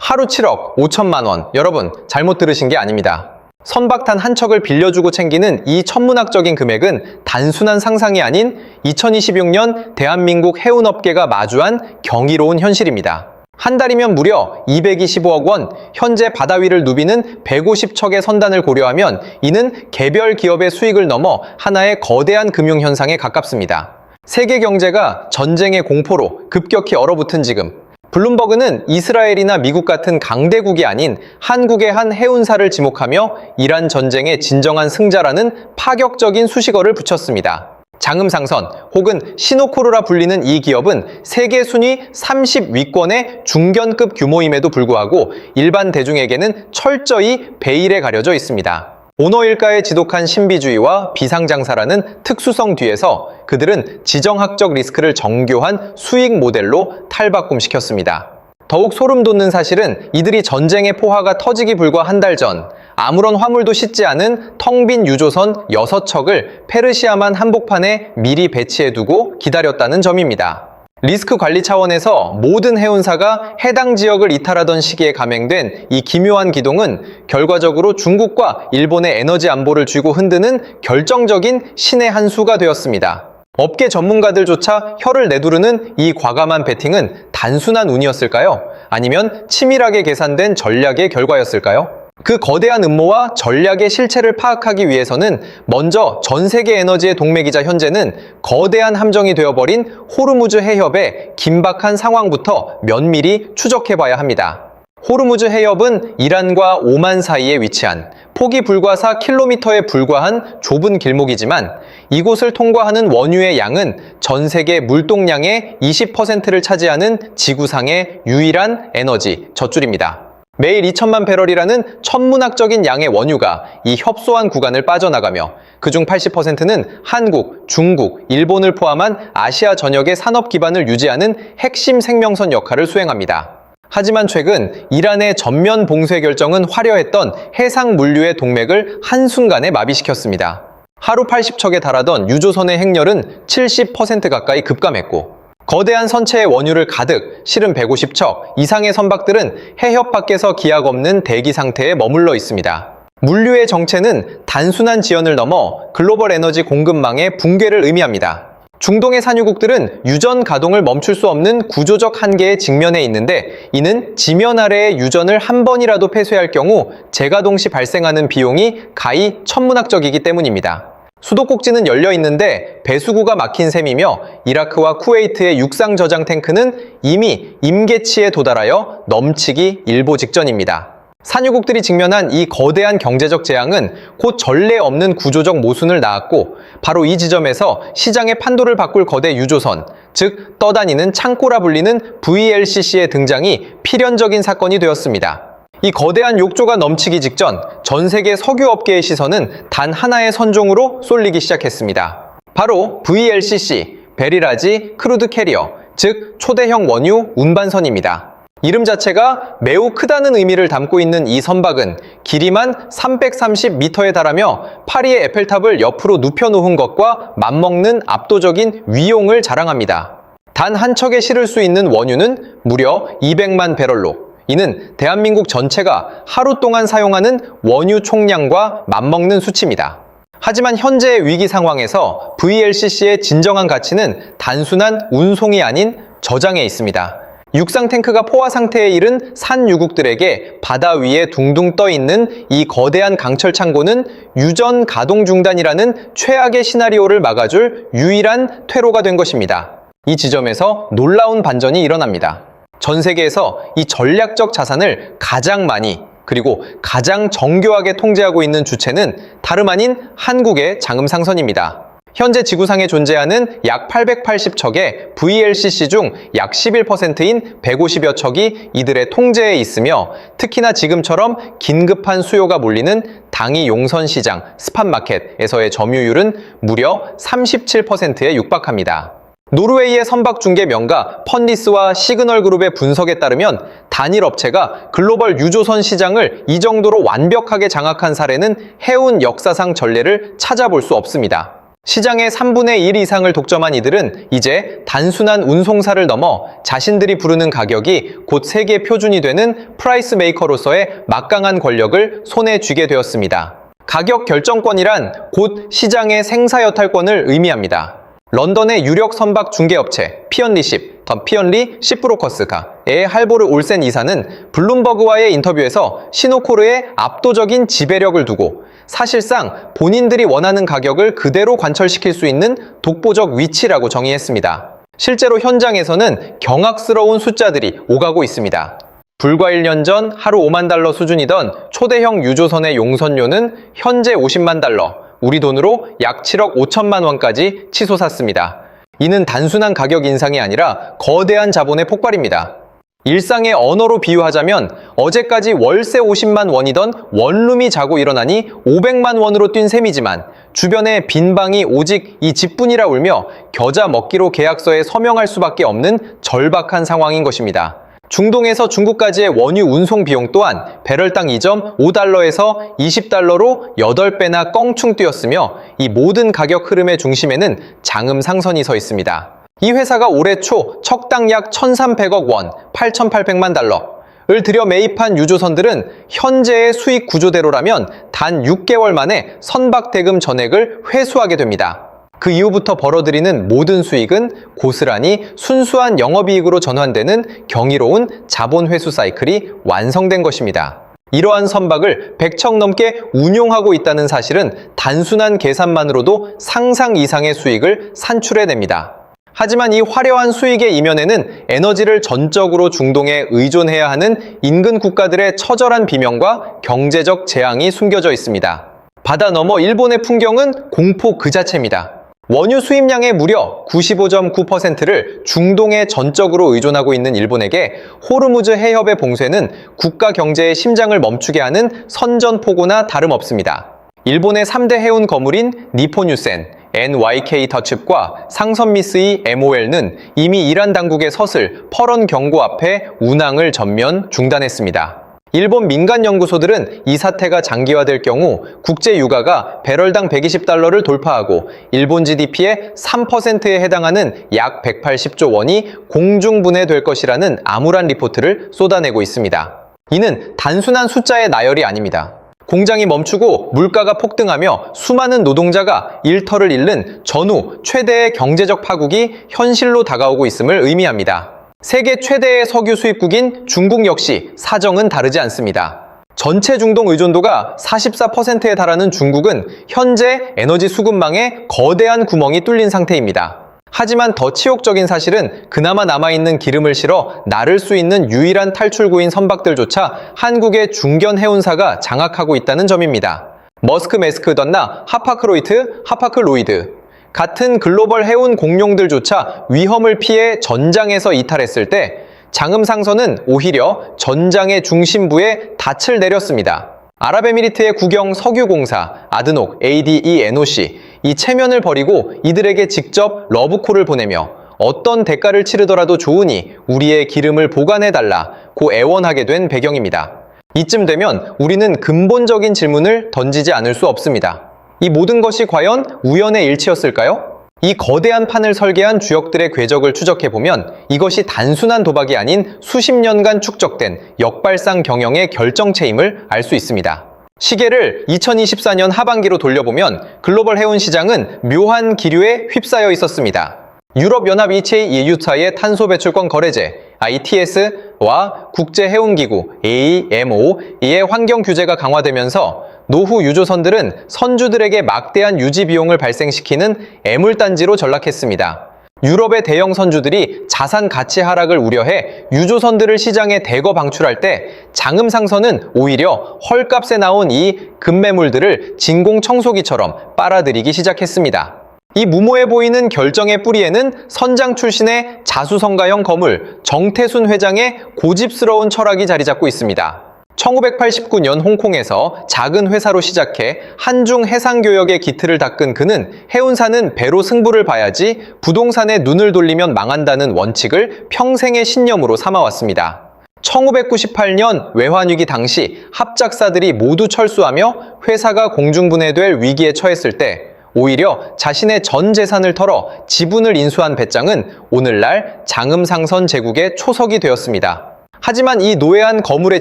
하루 7억 5천만 원. 여러분, 잘못 들으신 게 아닙니다. 선박탄 한 척을 빌려주고 챙기는 이 천문학적인 금액은 단순한 상상이 아닌 2026년 대한민국 해운업계가 마주한 경이로운 현실입니다. 한 달이면 무려 225억 원, 현재 바다 위를 누비는 150척의 선단을 고려하면 이는 개별 기업의 수익을 넘어 하나의 거대한 금융현상에 가깝습니다. 세계 경제가 전쟁의 공포로 급격히 얼어붙은 지금, 블룸버그는 이스라엘이나 미국 같은 강대국이 아닌 한국의 한 해운사를 지목하며 이란 전쟁의 진정한 승자라는 파격적인 수식어를 붙였습니다. 장음상선 혹은 시노코르라 불리는 이 기업은 세계 순위 30위권의 중견급 규모임에도 불구하고 일반 대중에게는 철저히 베일에 가려져 있습니다. 오너일가의 지독한 신비주의와 비상장사라는 특수성 뒤에서 그들은 지정학적 리스크를 정교한 수익 모델로 탈바꿈시켰습니다. 더욱 소름 돋는 사실은 이들이 전쟁의 포화가 터지기 불과 한 달 전 아무런 화물도 싣지 않은 텅 빈 유조선 6척을 페르시아만 한복판에 미리 배치해두고 기다렸다는 점입니다. 리스크 관리 차원에서 모든 해운사가 해당 지역을 이탈하던 시기에 감행된 이 기묘한 기동은 결과적으로 중국과 일본의 에너지 안보를 쥐고 흔드는 결정적인 신의 한 수가 되었습니다. 업계 전문가들조차 혀를 내두르는 이 과감한 베팅은 단순한 운이었을까요? 아니면 치밀하게 계산된 전략의 결과였을까요? 그 거대한 음모와 전략의 실체를 파악하기 위해서는 먼저 전 세계 에너지의 동맥이자 현재는 거대한 함정이 되어버린 호르무즈 해협의 긴박한 상황부터 면밀히 추적해봐야 합니다. 호르무즈 해협은 이란과 오만 사이에 위치한 폭이 불과 4km에 불과한 좁은 길목이지만 이곳을 통과하는 원유의 양은 전 세계 물동량의 20%를 차지하는 지구상의 유일한 에너지 젖줄입니다. 매일 2천만 배럴이라는 천문학적인 양의 원유가 이 협소한 구간을 빠져나가며 그중 80%는 한국, 중국, 일본을 포함한 아시아 전역의 산업 기반을 유지하는 핵심 생명선 역할을 수행합니다. 하지만 최근 이란의 전면 봉쇄 결정은 화려했던 해상 물류의 동맥을 한순간에 마비시켰습니다. 하루 80척에 달하던 유조선의 행렬은 70% 가까이 급감했고 거대한 선체의 원유를 가득 실은 150척 이상의 선박들은 해협 밖에서 기약 없는 대기 상태에 머물러 있습니다. 물류의 정체는 단순한 지연을 넘어 글로벌 에너지 공급망의 붕괴를 의미합니다. 중동의 산유국들은 유전 가동을 멈출 수 없는 구조적 한계에 직면해 있는데 이는 지면 아래의 유전을 한 번이라도 폐쇄할 경우 재가동 시 발생하는 비용이 가히 천문학적이기 때문입니다. 수도꼭지는 열려 있는데 배수구가 막힌 셈이며 이라크와 쿠웨이트의 육상 저장 탱크는 이미 임계치에 도달하여 넘치기 일보 직전입니다. 산유국들이 직면한 이 거대한 경제적 재앙은 곧 전례 없는 구조적 모순을 낳았고 바로 이 지점에서 시장의 판도를 바꿀 거대 유조선, 즉 떠다니는 창고라 불리는 VLCC의 등장이 필연적인 사건이 되었습니다. 이 거대한 욕조가 넘치기 직전 전 세계 석유업계의 시선은 단 하나의 선종으로 쏠리기 시작했습니다. 바로 VLCC, 베리라지 크루드 캐리어, 즉 초대형 원유 운반선입니다. 이름 자체가 매우 크다는 의미를 담고 있는 이 선박은 길이만 330m에 달하며 파리의 에펠탑을 옆으로 눕혀놓은 것과 맞먹는 압도적인 위용을 자랑합니다. 단 한 척에 실을 수 있는 원유는 무려 200만 배럴로 이는 대한민국 전체가 하루 동안 사용하는 원유 총량과 맞먹는 수치입니다. 하지만 현재의 위기 상황에서 VLCC의 진정한 가치는 단순한 운송이 아닌 저장에 있습니다. 육상 탱크가 포화 상태에 이른 산유국들에게 바다 위에 둥둥 떠 있는 이 거대한 강철 창고는 유전 가동 중단이라는 최악의 시나리오를 막아줄 유일한 퇴로가 된 것입니다. 이 지점에서 놀라운 반전이 일어납니다. 전 세계에서 이 전략적 자산을 가장 많이 그리고 가장 정교하게 통제하고 있는 주체는 다름 아닌 한국의 장음상선입니다. 현재 지구상에 존재하는 약 880척의 VLCC 중 약 11%인 150여 척이 이들의 통제에 있으며 특히나 지금처럼 긴급한 수요가 몰리는 당이 용선 시장 스팟마켓에서의 점유율은 무려 37%에 육박합니다. 노르웨이의 선박 중개 명가 펀디스와 시그널 그룹의 분석에 따르면 단일 업체가 글로벌 유조선 시장을 이 정도로 완벽하게 장악한 사례는 해운 역사상 전례를 찾아볼 수 없습니다. 시장의 3분의 1 이상을 독점한 이들은 이제 단순한 운송사를 넘어 자신들이 부르는 가격이 곧 세계 표준이 되는 프라이스 메이커로서의 막강한 권력을 손에 쥐게 되었습니다. 가격 결정권이란 곧 시장의 생사여탈권을 의미합니다. 런던의 유력 선박 중개업체 피언리십, 더 피언리 시프로커스가의 할보르 올센 이사는 블룸버그와의 인터뷰에서 시노코르의 압도적인 지배력을 두고 사실상 본인들이 원하는 가격을 그대로 관철시킬 수 있는 독보적 위치라고 정의했습니다. 실제로 현장에서는 경악스러운 숫자들이 오가고 있습니다. 불과 1년 전 하루 5만 달러 수준이던 초대형 유조선의 용선료는 현재 50만 달러, 우리 돈으로 약 7억 5천만 원까지 치솟았습니다. 이는 단순한 가격 인상이 아니라 거대한 자본의 폭발입니다. 일상의 언어로 비유하자면 어제까지 월세 50만 원이던 원룸이 자고 일어나니 500만 원으로 뛴 셈이지만 주변에 빈 방이 오직 이 집뿐이라 울며 겨자 먹기로 계약서에 서명할 수밖에 없는 절박한 상황인 것입니다. 중동에서 중국까지의 원유 운송 비용 또한 배럴당 2.5달러에서 20달러로 8배나 껑충 뛰었으며 이 모든 가격 흐름의 중심에는 장음 상선이 서 있습니다. 이 회사가 올해 초 척당 약 1,300억 원, 8,800만 달러를 들여 매입한 유조선들은 현재의 수익 구조대로라면 단 6개월 만에 선박 대금 전액을 회수하게 됩니다. 그 이후부터 벌어들이는 모든 수익은 고스란히 순수한 영업이익으로 전환되는 경이로운 자본 회수 사이클이 완성된 것입니다. 이러한 선박을 100척 넘게 운용하고 있다는 사실은 단순한 계산만으로도 상상 이상의 수익을 산출해냅니다. 하지만 이 화려한 수익의 이면에는 에너지를 전적으로 중동에 의존해야 하는 인근 국가들의 처절한 비명과 경제적 재앙이 숨겨져 있습니다. 바다 너머 일본의 풍경은 공포 그 자체입니다. 원유 수입량의 무려 95.9%를 중동에 전적으로 의존하고 있는 일본에게 호르무즈 해협의 봉쇄는 국가 경제의 심장을 멈추게 하는 선전포고나 다름없습니다. 일본의 3대 해운 거물인 니폰유센, NYK 더칩과 상선미쓰이 MOL는 이미 이란 당국의 서슬 퍼런 경고 앞에 운항을 전면 중단했습니다. 일본 민간 연구소들은 이 사태가 장기화될 경우 국제 유가가 배럴당 120달러를 돌파하고 일본 GDP의 3%에 해당하는 약 180조 원이 공중분해될 것이라는 암울한 리포트를 쏟아내고 있습니다. 이는 단순한 숫자의 나열이 아닙니다. 공장이 멈추고 물가가 폭등하며 수많은 노동자가 일터를 잃는 전후 최대의 경제적 파국이 현실로 다가오고 있음을 의미합니다. 세계 최대의 석유 수입국인 중국 역시 사정은 다르지 않습니다. 전체 중동 의존도가 44%에 달하는 중국은 현재 에너지 수급망에 거대한 구멍이 뚫린 상태입니다. 하지만 더 치욕적인 사실은 그나마 남아있는 기름을 실어 나를 수 있는 유일한 탈출구인 선박들조차 한국의 중견 해운사가 장악하고 있다는 점입니다. 머스크 매스크 던나 하파크로이트, 하파크로이드 같은 글로벌 해운 공룡들조차 위험을 피해 전장에서 이탈했을 때 장음상선은 오히려 전장의 중심부에 닻을 내렸습니다. 아랍에미리트의 국영 석유공사 아드녹 ADENOC 이 체면을 버리고 이들에게 직접 러브콜을 보내며 어떤 대가를 치르더라도 좋으니 우리의 기름을 보관해달라고 애원하게 된 배경입니다. 이쯤 되면 우리는 근본적인 질문을 던지지 않을 수 없습니다. 이 모든 것이 과연 우연의 일치였을까요? 이 거대한 판을 설계한 주역들의 궤적을 추적해보면 이것이 단순한 도박이 아닌 수십 년간 축적된 역발상 경영의 결정체임을 알 수 있습니다. 시계를 2024년 하반기로 돌려보면 글로벌 해운 시장은 묘한 기류에 휩싸여 있었습니다. 유럽연합 EU타의 탄소 배출권 거래제 ITS와 국제해운기구 AMO의 환경 규제가 강화되면서 노후 유조선들은 선주들에게 막대한 유지 비용을 발생시키는 애물단지로 전락했습니다. 유럽의 대형 선주들이 자산 가치 하락을 우려해 유조선들을 시장에 대거 방출할 때 장음상선은 오히려 헐값에 나온 이 급매물들을 진공청소기처럼 빨아들이기 시작했습니다. 이 무모해 보이는 결정의 뿌리에는 선장 출신의 자수성가형 거물 정태순 회장의 고집스러운 철학이 자리 잡고 있습니다. 1989년 홍콩에서 작은 회사로 시작해 한중 해상교역의 기틀을 닦은 그는 해운사는 배로 승부를 봐야지 부동산에 눈을 돌리면 망한다는 원칙을 평생의 신념으로 삼아왔습니다. 1998년 외환위기 당시 합작사들이 모두 철수하며 회사가 공중분해될 위기에 처했을 때 오히려 자신의 전 재산을 털어 지분을 인수한 배짱은 오늘날 장음상선 제국의 초석이 되었습니다. 하지만 이 노예한 거물의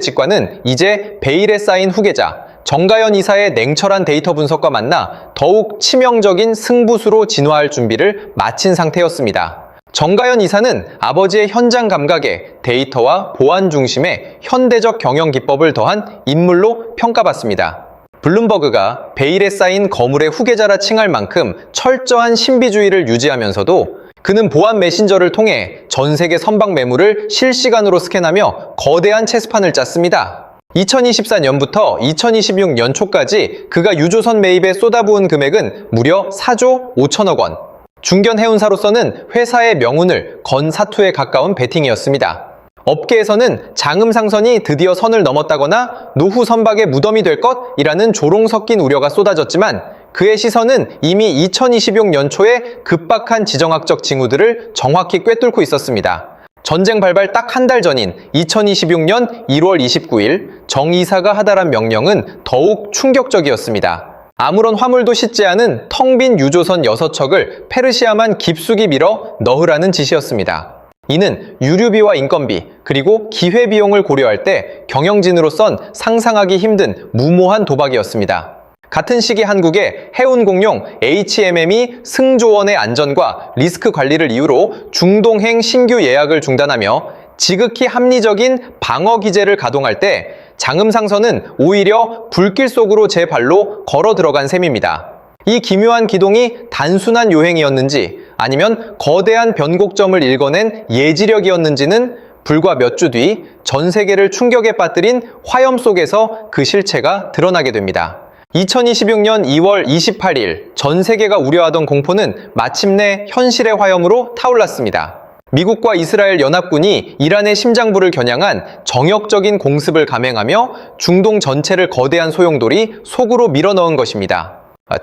직관은 이제 베일에 쌓인 후계자 정가연 이사의 냉철한 데이터 분석과 만나 더욱 치명적인 승부수로 진화할 준비를 마친 상태였습니다. 정가연 이사는 아버지의 현장 감각에 데이터와 보안 중심의 현대적 경영 기법을 더한 인물로 평가받습니다. 블룸버그가 베일에 쌓인 거물의 후계자라 칭할 만큼 철저한 신비주의를 유지하면서도 그는 보안 메신저를 통해 전 세계 선박 매물을 실시간으로 스캔하며 거대한 체스판을 짰습니다. 2024년부터 2026년 초까지 그가 유조선 매입에 쏟아부은 금액은 무려 4조 5천억 원. 중견 해운사로서는 회사의 명운을 건 사투에 가까운 베팅이었습니다. 업계에서는 장음상선이 드디어 선을 넘었다거나 노후 선박의 무덤이 될 것이라는 조롱 섞인 우려가 쏟아졌지만 그의 시선은 이미 2026년 초에 급박한 지정학적 징후들을 정확히 꿰뚫고 있었습니다. 전쟁 발발 딱 한 달 전인 2026년 1월 29일 정 이사가 하달한 명령은 더욱 충격적이었습니다. 아무런 화물도 싣지 않은 텅 빈 유조선 6척을 페르시아만 깊숙이 밀어 넣으라는 지시였습니다. 이는 유류비와 인건비, 그리고 기회비용을 고려할 때 경영진으로선 상상하기 힘든 무모한 도박이었습니다. 같은 시기 한국의 해운공용 HMM이 승조원의 안전과 리스크 관리를 이유로 중동행 신규 예약을 중단하며 지극히 합리적인 방어 기제를 가동할 때 장음상선은 오히려 불길 속으로 제 발로 걸어 들어간 셈입니다. 이 기묘한 기동이 단순한 요행이었는지 아니면 거대한 변곡점을 읽어낸 예지력이었는지는 불과 몇 주 뒤 전 세계를 충격에 빠뜨린 화염 속에서 그 실체가 드러나게 됩니다. 2026년 2월 28일 전 세계가 우려하던 공포는 마침내 현실의 화염으로 타올랐습니다. 미국과 이스라엘 연합군이 이란의 심장부를 겨냥한 정역적인 공습을 감행하며 중동 전체를 거대한 소용돌이 속으로 밀어넣은 것입니다.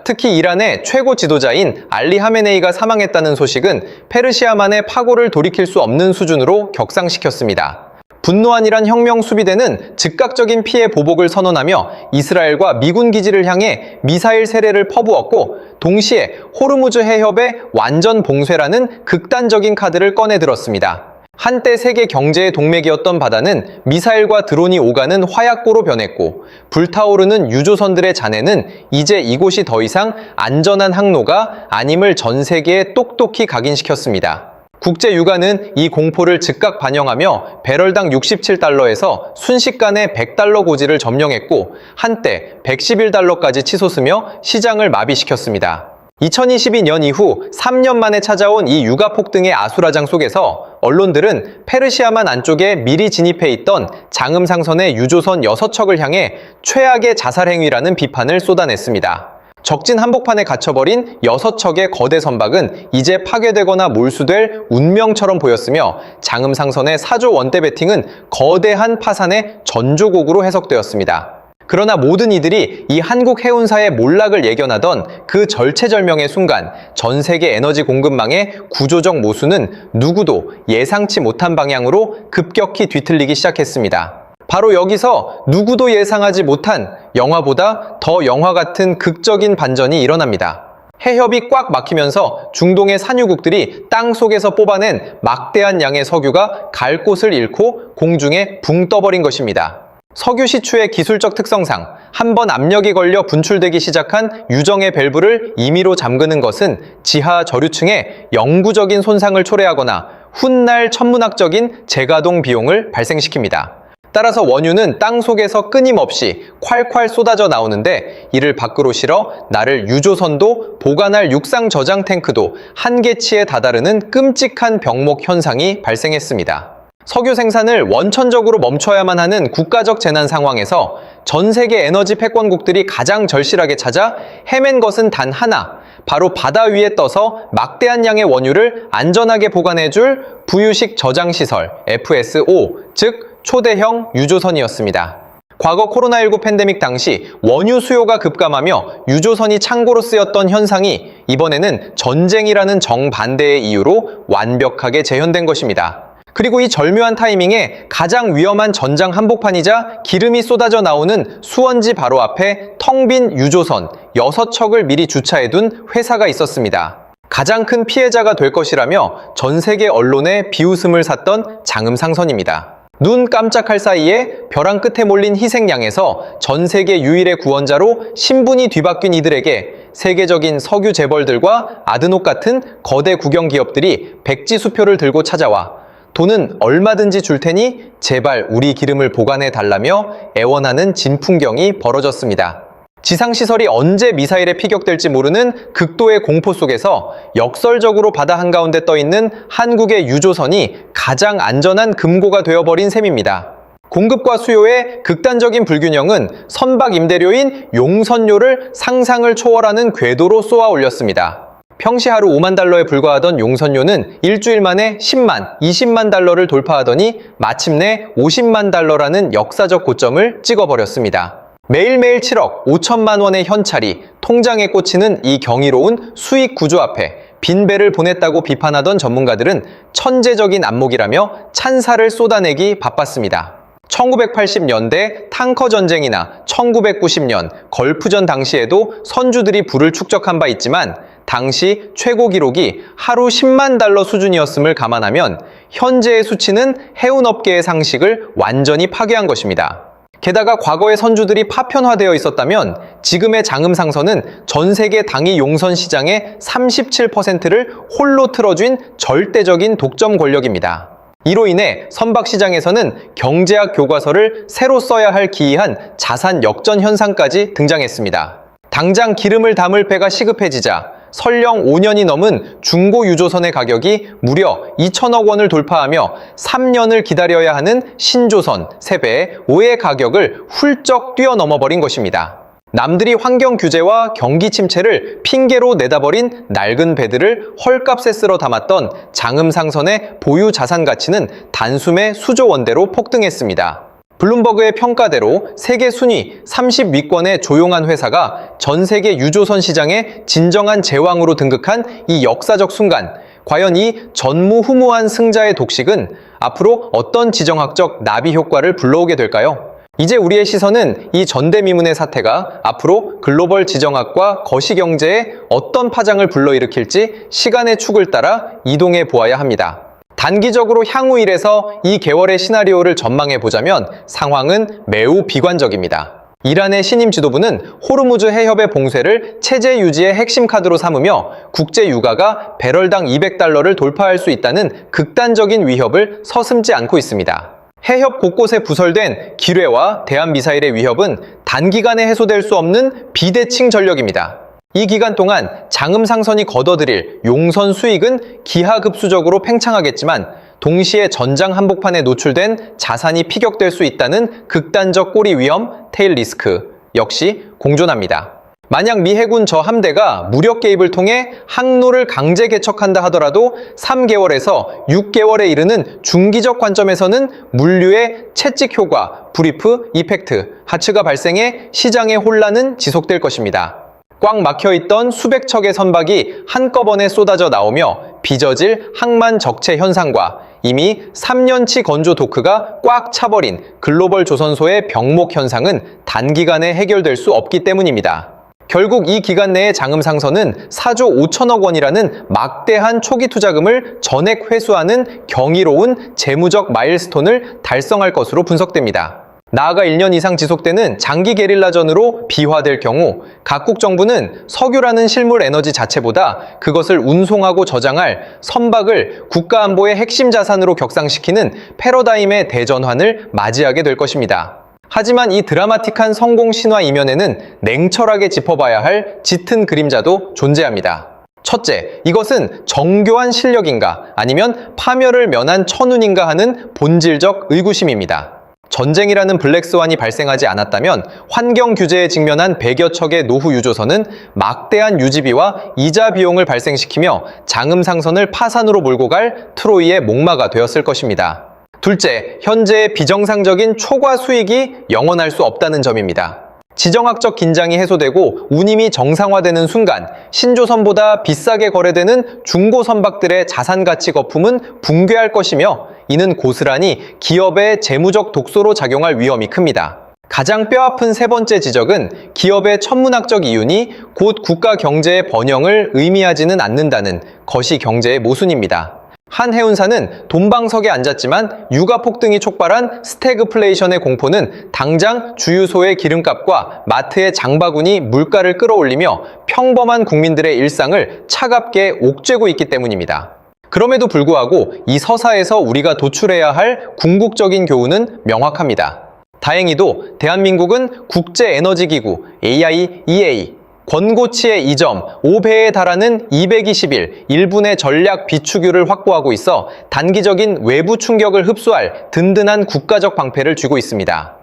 특히 이란의 최고 지도자인 알리 하메네이가 사망했다는 소식은 페르시아만의 파고를 돌이킬 수 없는 수준으로 격상시켰습니다. 분노한 이란 혁명 수비대는 즉각적인 피해 보복을 선언하며 이스라엘과 미군 기지를 향해 미사일 세례를 퍼부었고 동시에 호르무즈 해협의 완전 봉쇄라는 극단적인 카드를 꺼내 들었습니다. 한때 세계 경제의 동맥이었던 바다는 미사일과 드론이 오가는 화약고로 변했고 불타오르는 유조선들의 잔해는 이제 이곳이 더 이상 안전한 항로가 아님을 전 세계에 똑똑히 각인시켰습니다. 국제유가는 이 공포를 즉각 반영하며 배럴당 67달러에서 순식간에 100달러 고지를 점령했고 한때 111달러까지 치솟으며 시장을 마비시켰습니다. 2022년 이후 3년 만에 찾아온 이 유가 폭등의 아수라장 속에서 언론들은 페르시아만 안쪽에 미리 진입해 있던 장음상선의 유조선 6척을 향해 최악의 자살행위라는 비판을 쏟아냈습니다. 적진 한복판에 갇혀버린 6척의 거대 선박은 이제 파괴되거나 몰수될 운명처럼 보였으며 장음상선의 4조 원대 베팅은 거대한 파산의 전조곡으로 해석되었습니다. 그러나 모든 이들이 이 한국 해운사의 몰락을 예견하던 그 절체절명의 순간 전 세계 에너지 공급망의 구조적 모순은 누구도 예상치 못한 방향으로 급격히 뒤틀리기 시작했습니다. 바로 여기서 누구도 예상하지 못한 영화보다 더 영화 같은 극적인 반전이 일어납니다. 해협이 꽉 막히면서 중동의 산유국들이 땅속에서 뽑아낸 막대한 양의 석유가 갈 곳을 잃고 공중에 붕 떠버린 것입니다. 석유 시추의 기술적 특성상 한 번 압력이 걸려 분출되기 시작한 유정의 밸브를 임의로 잠그는 것은 지하 저류층에 영구적인 손상을 초래하거나 훗날 천문학적인 재가동 비용을 발생시킵니다. 따라서 원유는 땅속에서 끊임없이 콸콸 쏟아져 나오는데 이를 밖으로 실어 나를 유조선도 보관할 육상 저장 탱크도 한계치에 다다르는 끔찍한 병목 현상이 발생했습니다. 석유 생산을 원천적으로 멈춰야만 하는 국가적 재난 상황에서 전 세계 에너지 패권국들이 가장 절실하게 찾아 헤맨 것은 단 하나, 바로 바다 위에 떠서 막대한 양의 원유를 안전하게 보관해줄 부유식 저장시설 FSO, 즉 초대형 유조선이었습니다. 과거 코로나19 팬데믹 당시 원유 수요가 급감하며 유조선이 창고로 쓰였던 현상이 이번에는 전쟁이라는 정반대의 이유로 완벽하게 재현된 것입니다. 그리고 이 절묘한 타이밍에 가장 위험한 전장 한복판이자 기름이 쏟아져 나오는 수원지 바로 앞에 텅 빈 유조선 6척을 미리 주차해둔 회사가 있었습니다. 가장 큰 피해자가 될 것이라며 전 세계 언론의 비웃음을 샀던 장음상선입니다. 눈 깜짝할 사이에 벼랑 끝에 몰린 희생양에서 전 세계 유일의 구원자로 신분이 뒤바뀐 이들에게 세계적인 석유 재벌들과 아드녹 같은 거대 국영 기업들이 백지 수표를 들고 찾아와 돈은 얼마든지 줄 테니 제발 우리 기름을 보관해 달라며 애원하는 진풍경이 벌어졌습니다. 지상시설이 언제 미사일에 피격될지 모르는 극도의 공포 속에서 역설적으로 바다 한가운데 떠있는 한국의 유조선이 가장 안전한 금고가 되어버린 셈입니다. 공급과 수요의 극단적인 불균형은 선박 임대료인 용선료를 상상을 초월하는 궤도로 쏘아 올렸습니다. 평시 하루 5만 달러에 불과하던 용선료는 일주일 만에 10만, 20만 달러를 돌파하더니 마침내 50만 달러라는 역사적 고점을 찍어버렸습니다. 매일매일 7억 5천만 원의 현찰이 통장에 꽂히는 이 경이로운 수익 구조 앞에 빈배를 보냈다고 비판하던 전문가들은 천재적인 안목이라며 찬사를 쏟아내기 바빴습니다. 1980년대 탕커 전쟁이나 1990년 걸프전 당시에도 선주들이 부를 축적한 바 있지만 당시 최고 기록이 하루 10만 달러 수준이었음을 감안하면 현재의 수치는 해운업계의 상식을 완전히 파괴한 것입니다. 게다가 과거의 선주들이 파편화되어 있었다면 지금의 장음상선은 전 세계 당위 용선 시장의 37%를 홀로 틀어쥔 절대적인 독점 권력입니다. 이로 인해 선박 시장에서는 경제학 교과서를 새로 써야 할 기이한 자산 역전 현상까지 등장했습니다. 당장 기름을 담을 배가 시급해지자 설령 5년이 넘은 중고 유조선의 가격이 무려 2천억 원을 돌파하며 3년을 기다려야 하는 신조선, 세배, 5의 가격을 훌쩍 뛰어넘어버린 것입니다. 남들이 환경 규제와 경기 침체를 핑계로 내다버린 낡은 배들을 헐값에 쓸어 담았던 장음상선의 보유 자산 가치는 단숨에 수조 원대로 폭등했습니다. 블룸버그의 평가대로 세계 순위 30위권의 조용한 회사가 전 세계 유조선 시장의 진정한 제왕으로 등극한 이 역사적 순간, 과연 이 전무후무한 승자의 독식은 앞으로 어떤 지정학적 나비 효과를 불러오게 될까요? 이제 우리의 시선은 이 전대미문의 사태가 앞으로 글로벌 지정학과 거시경제에 어떤 파장을 불러일으킬지 시간의 축을 따라 이동해 보아야 합니다. 단기적으로 향후 1에서 2개월의 시나리오를 전망해 보자면 상황은 매우 비관적입니다. 이란의 신임 지도부는 호르무즈 해협의 봉쇄를 체제 유지의 핵심 카드로 삼으며 국제 유가가 배럴당 200달러를 돌파할 수 있다는 극단적인 위협을 서슴지 않고 있습니다. 해협 곳곳에 부설된 기뢰와 대한미사일의 위협은 단기간에 해소될 수 없는 비대칭 전력입니다. 이 기간 동안 장음상선이 거둬들일 용선 수익은 기하급수적으로 팽창하겠지만 동시에 전장 한복판에 노출된 자산이 피격될 수 있다는 극단적 꼬리 위험, 테일 리스크 역시 공존합니다. 만약 미 해군 저 함대가 무력 개입을 통해 항로를 강제 개척한다 하더라도 3개월에서 6개월에 이르는 중기적 관점에서는 물류의 채찍 효과, 브리프, 이펙트, 하츠가 발생해 시장의 혼란은 지속될 것입니다. 꽉 막혀있던 수백 척의 선박이 한꺼번에 쏟아져 나오며 빚어질 항만 적체 현상과 이미 3년치 건조 도크가 꽉 차버린 글로벌 조선소의 병목 현상은 단기간에 해결될 수 없기 때문입니다. 결국 이 기간 내에 장음상선은 4조 5천억 원이라는 막대한 초기 투자금을 전액 회수하는 경이로운 재무적 마일스톤을 달성할 것으로 분석됩니다. 나아가 1년 이상 지속되는 장기 게릴라전으로 비화될 경우 각국 정부는 석유라는 실물 에너지 자체보다 그것을 운송하고 저장할 선박을 국가안보의 핵심 자산으로 격상시키는 패러다임의 대전환을 맞이하게 될 것입니다. 하지만 이 드라마틱한 성공 신화 이면에는 냉철하게 짚어봐야 할 짙은 그림자도 존재합니다. 첫째, 이것은 정교한 실력인가 아니면 파멸을 면한 천운인가 하는 본질적 의구심입니다. 전쟁이라는 블랙스완이 발생하지 않았다면 환경 규제에 직면한 100여 척의 노후 유조선은 막대한 유지비와 이자 비용을 발생시키며 장음상선을 파산으로 몰고 갈 트로이의 목마가 되었을 것입니다. 둘째, 현재의 비정상적인 초과 수익이 영원할 수 없다는 점입니다. 지정학적 긴장이 해소되고 운임이 정상화되는 순간 신조선보다 비싸게 거래되는 중고 선박들의 자산 가치 거품은 붕괴할 것이며 이는 고스란히 기업의 재무적 독소로 작용할 위험이 큽니다. 가장 뼈아픈 세 번째 지적은 기업의 천문학적 이윤이 곧 국가 경제의 번영을 의미하지는 않는다는 것이 경제의 모순입니다. 한 해운사는 돈방석에 앉았지만 유가 폭등이 촉발한 스태그플레이션의 공포는 당장 주유소의 기름값과 마트의 장바구니 물가를 끌어올리며 평범한 국민들의 일상을 차갑게 옥죄고 있기 때문입니다. 그럼에도 불구하고 이 서사에서 우리가 도출해야 할 궁극적인 교훈은 명확합니다. 다행히도 대한민국은 국제에너지기구 AIEA 권고치의 2점 5배에 달하는 221 1분의 전략 비축유를 확보하고 있어 단기적인 외부 충격을 흡수할 든든한 국가적 방패를 쥐고 있습니다.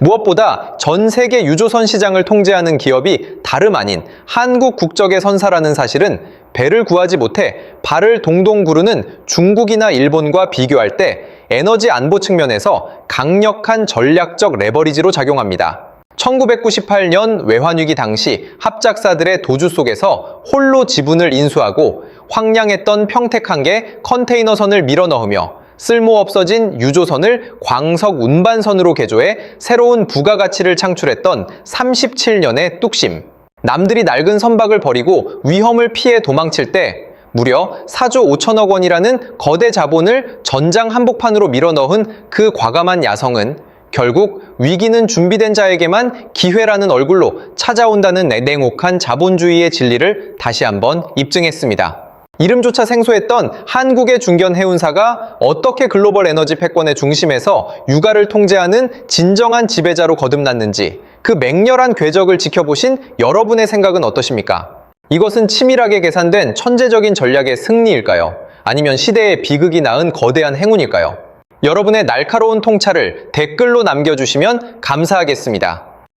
무엇보다 전 세계 유조선 시장을 통제하는 기업이 다름 아닌 한국 국적의 선사라는 사실은 배를 구하지 못해 발을 동동 구르는 중국이나 일본과 비교할 때 에너지 안보 측면에서 강력한 전략적 레버리지로 작용합니다. 1998년 외환위기 당시 합작사들의 도주 속에서 홀로 지분을 인수하고 황량했던 평택항에 컨테이너선을 밀어넣으며 쓸모없어진 유조선을 광석 운반선으로 개조해 새로운 부가가치를 창출했던 37년의 뚝심. 남들이 낡은 선박을 버리고 위험을 피해 도망칠 때 무려 4조 5천억 원이라는 거대 자본을 전장 한복판으로 밀어넣은 그 과감한 야성은 결국 위기는 준비된 자에게만 기회라는 얼굴로 찾아온다는 냉혹한 자본주의의 진리를 다시 한번 입증했습니다. 이름조차 생소했던 한국의 중견 해운사가 어떻게 글로벌 에너지 패권의 중심에서 유가를 통제하는 진정한 지배자로 거듭났는지 그 맹렬한 궤적을 지켜보신 여러분의 생각은 어떠십니까? 이것은 치밀하게 계산된 천재적인 전략의 승리일까요? 아니면 시대의 비극이 낳은 거대한 행운일까요? 여러분의 날카로운 통찰을 댓글로 남겨주시면 감사하겠습니다.